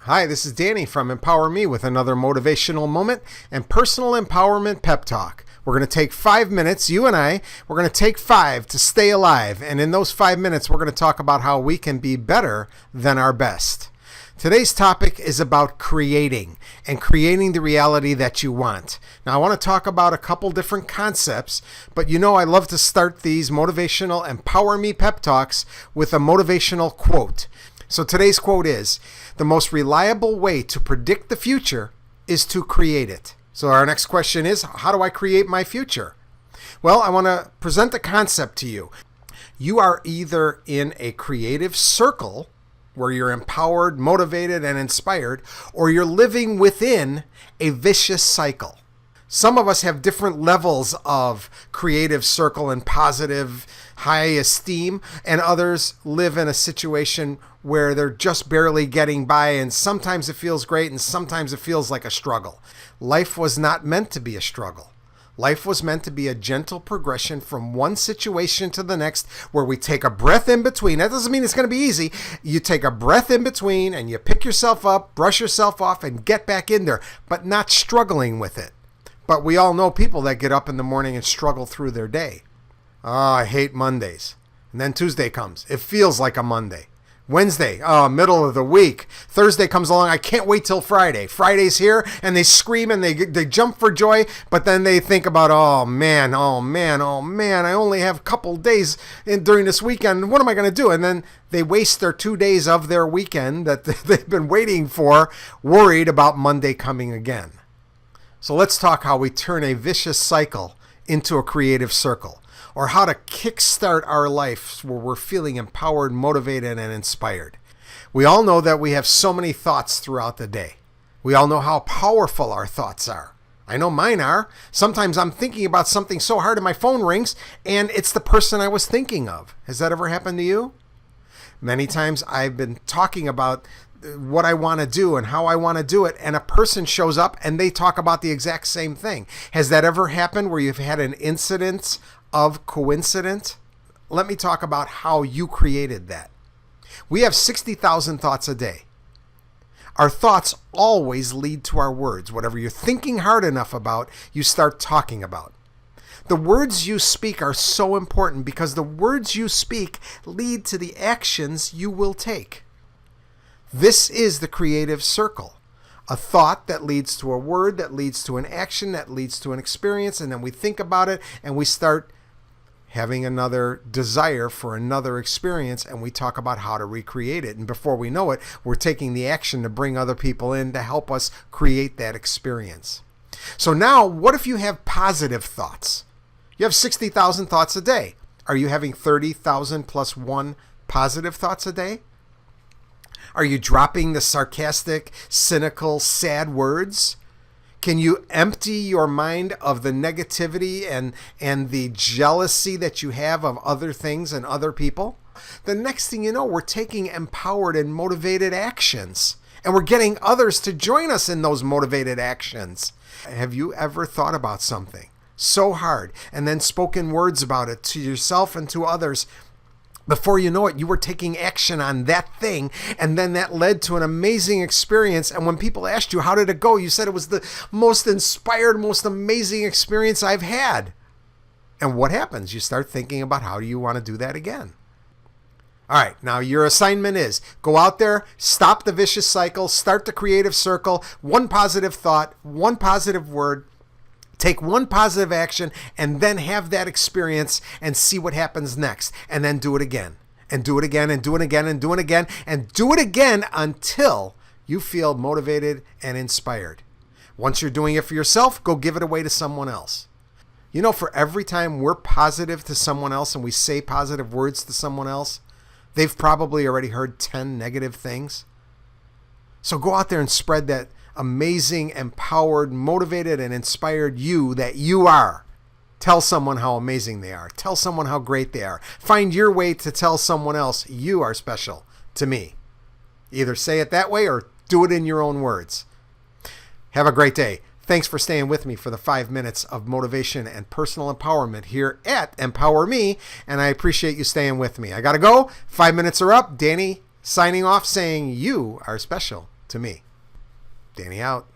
Hi, this is Danny from EmpowerMe with another motivational moment and personal empowerment pep talk. We're going to take 5 minutes, you and I, we're going to take 5 to stay alive. And in those 5 minutes, we're going to talk about how we can be better than our best. Today's topic is about creating and creating the reality that you want. Now, I want to talk about a couple different concepts, but you know I love to start these motivational EmpowerMe pep talks with a motivational quote. So today's quote is, "The most reliable way to predict the future is to create it." So our next question is, how do I create my future? Well, I want to present the concept to you. You are either in a creative circle where you're empowered, motivated, and inspired, or you're living within a vicious cycle. Some of us have different levels of creative circle and positive high esteem, and others live in a situation where they're just barely getting by, and sometimes it feels great and sometimes it feels like a struggle. Life was not meant to be a struggle. Life was meant to be a gentle progression from one situation to the next where we take a breath in between. That doesn't mean it's going to be easy. You take a breath in between and you pick yourself up, brush yourself off, and get back in there, but not struggling with it. But we all know people that get up in the morning and struggle through their day. Oh, I hate Mondays. And then Tuesday comes. It feels like a Monday. Wednesday, middle of the week. Thursday comes along. I can't wait till Friday. Friday's here, and they scream and they jump for joy, but then they think about, oh man, I only have a couple days during this weekend. What am I going to do? And then they waste their 2 days of their weekend that they've been waiting for, worried about Monday coming again. So let's talk how we turn a vicious cycle into a creative circle, or how to kickstart our life where we're feeling empowered, motivated, and inspired. We all know that we have so many thoughts throughout the day. We all know how powerful our thoughts are. I know mine are. Sometimes I'm thinking about something so hard and my phone rings and it's the person I was thinking of. Has that ever happened to you? Many times I've been talking about what I want to do and how I want to do it, and a person shows up and they talk about the exact same thing. Has that ever happened where you've had an incident of coincidence? Let me talk about how you created that. We have 60,000 thoughts a day. Our thoughts always lead to our words. Whatever you're thinking hard enough about, you start talking about. The words you speak are so important because the words you speak lead to the actions you will take. This is the creative circle. A thought that leads to a word, that leads to an action, that leads to an experience, and then we think about it and we start having another desire for another experience, and we talk about how to recreate it. And before we know it, we're taking the action to bring other people in to help us create that experience. So now, what if you have positive thoughts? You have 60,000 thoughts a day. Are you having 30,000 plus 1 positive thoughts a day? Are you dropping the sarcastic, cynical, sad words? Can you empty your mind of the negativity and the jealousy that you have of other things and other people? The next thing you know, we're taking empowered and motivated actions, and we're getting others to join us in those motivated actions. Have you ever thought about something so hard and then spoken words about it to yourself and to others? Before you know it, you were taking action on that thing, and then that led to an amazing experience. And when people asked you, how did it go? You said it was the most inspired, most amazing experience I've had. And what happens? You start thinking about how do you want to do that again? All right, now your assignment is go out there, stop the vicious cycle, start the creative circle, one positive thought, one positive word, take one positive action, and then have that experience and see what happens next. And then do it again, and do it again, and do it again, and do it again, and do it again until you feel motivated and inspired. Once you're doing it for yourself, go give it away to someone else. You know, for every time we're positive to someone else and we say positive words to someone else, they've probably already heard 10 negative things. So go out there and spread that amazing, empowered, motivated, and inspired you that you are. Tell someone how amazing they are. Tell someone how great they are. Find your way to tell someone else you are special to me. Either say it that way or do it in your own words. Have a great day. Thanks for staying with me for the 5 minutes of motivation and personal empowerment here at EmpowerMe, and I appreciate you staying with me. I got to go. 5 minutes are up. Danny signing off saying you are special. to me. Danny out.